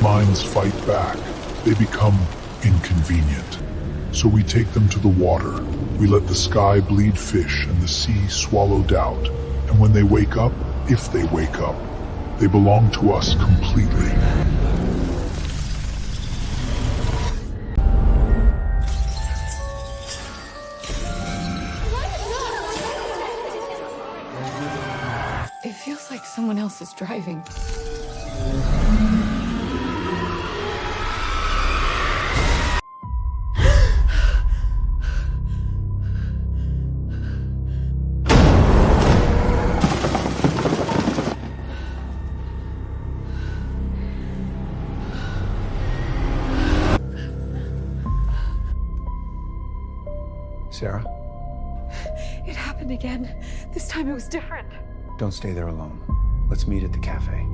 Minds fight back. They become inconvenient. So we take them to the water. We let the sky bleed fish and the sea swallow doubt. And when they wake up, if they wake up, they belong to us completely. It feels like someone else is driving. Sarah? It happened again. This time it was different. Don't stay there alone. Let's meet at the cafe.